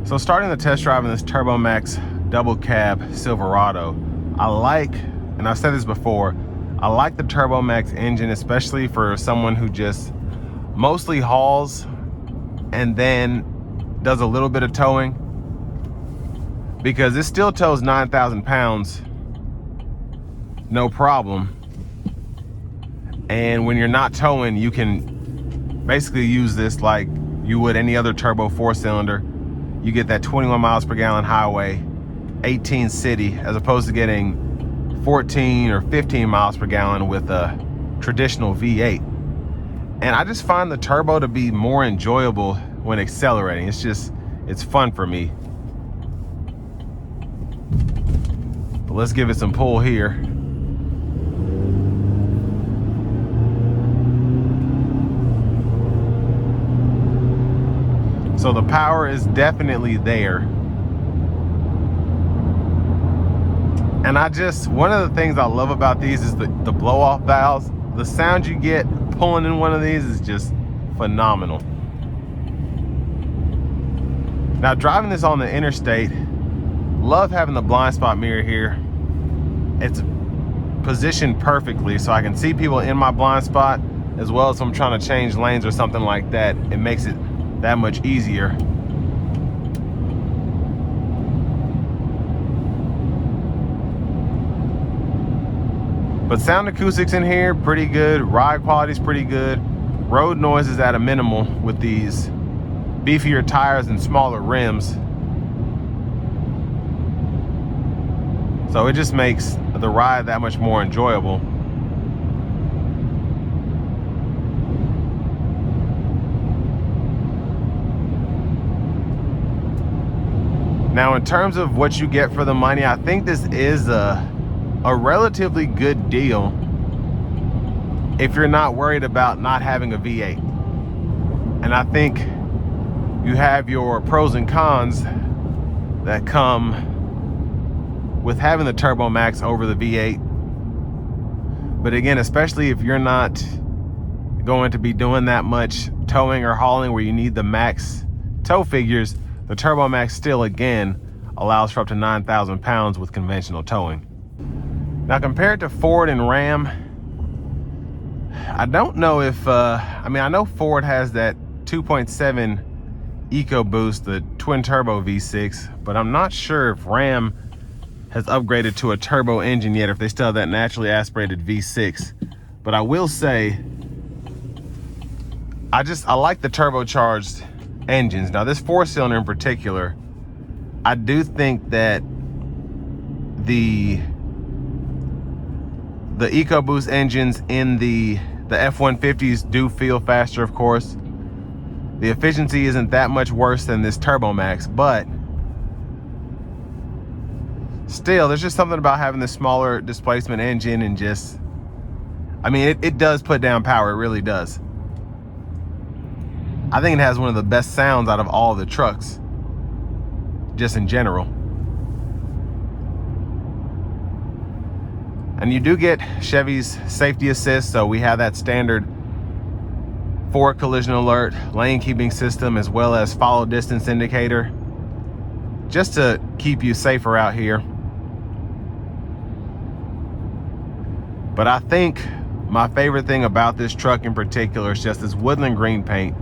So starting the test drive in this Turbo Max double cab Silverado, I like, and I've said this before, I like the Turbo Max engine, especially for someone who just mostly hauls and then does a little bit of towing, because it still tows 9,000 pounds, no problem. And when you're not towing, you can basically use this like you would any other turbo 4-cylinder. You get that 21 miles per gallon highway, 18 city, as opposed to getting 14 or 15 miles per gallon with a traditional V8. And I just find the turbo to be more enjoyable when accelerating. It's fun for me. But let's give it some pull here. So the power is definitely there. And one of the things I love about these is the blow-off valves. The sound you get pulling in one of these is just phenomenal. Now driving this on the interstate, love having the blind spot mirror here. It's positioned perfectly so I can see people in my blind spot, as well as if I'm trying to change lanes or something like that. It makes it that much easier. But sound acoustics in here, pretty good. Ride quality is pretty good. Road noise is at a minimal with these beefier tires and smaller rims. So it just makes the ride that much more enjoyable. Now, in terms of what you get for the money, I think this is a relatively good deal if you're not worried about not having a V8. And I think you have your pros and cons that come with having the Turbo Max over the V8. But again, especially if you're not going to be doing that much towing or hauling where you need the max tow figures, the Turbo Max still, again, allows for up to 9,000 pounds with conventional towing. Now, compared to Ford and Ram, I don't know if, I know Ford has that 2.7 EcoBoost, the twin turbo V6, but I'm not sure if Ram has upgraded to a turbo engine yet, if they still have that naturally aspirated V6. But I will say, I like the turbocharged engines. Now this 4-cylinder in particular, I do think that the EcoBoost engines in the F-150s do feel faster, of course. The efficiency isn't that much worse than this Turbo Max, but still, there's just something about having this smaller displacement engine and just, it does put down power, it really does. I think it has one of the best sounds out of all the trucks, just in general. And you do get Chevy's safety assist, so we have that standard forward collision alert, lane keeping system, as well as follow distance indicator, just to keep you safer out here. But I think my favorite thing about this truck in particular is just this woodland green paint.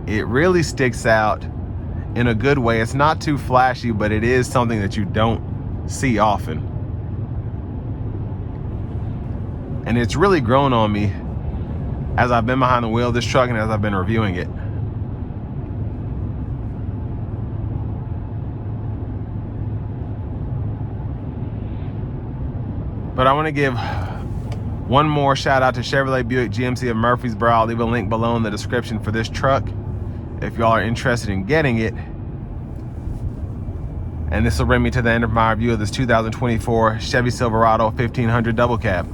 It really sticks out in a good way. It's not too flashy, but it is something that you don't see often. And it's really grown on me as I've been behind the wheel of this truck and as I've been reviewing it. But I want to give one more shout out to Chevrolet Buick GMC of Murfreesboro. I'll leave a link below in the description for this truck if y'all are interested in getting it. And this will bring me to the end of my review of this 2024 Chevy Silverado 1500 double cab.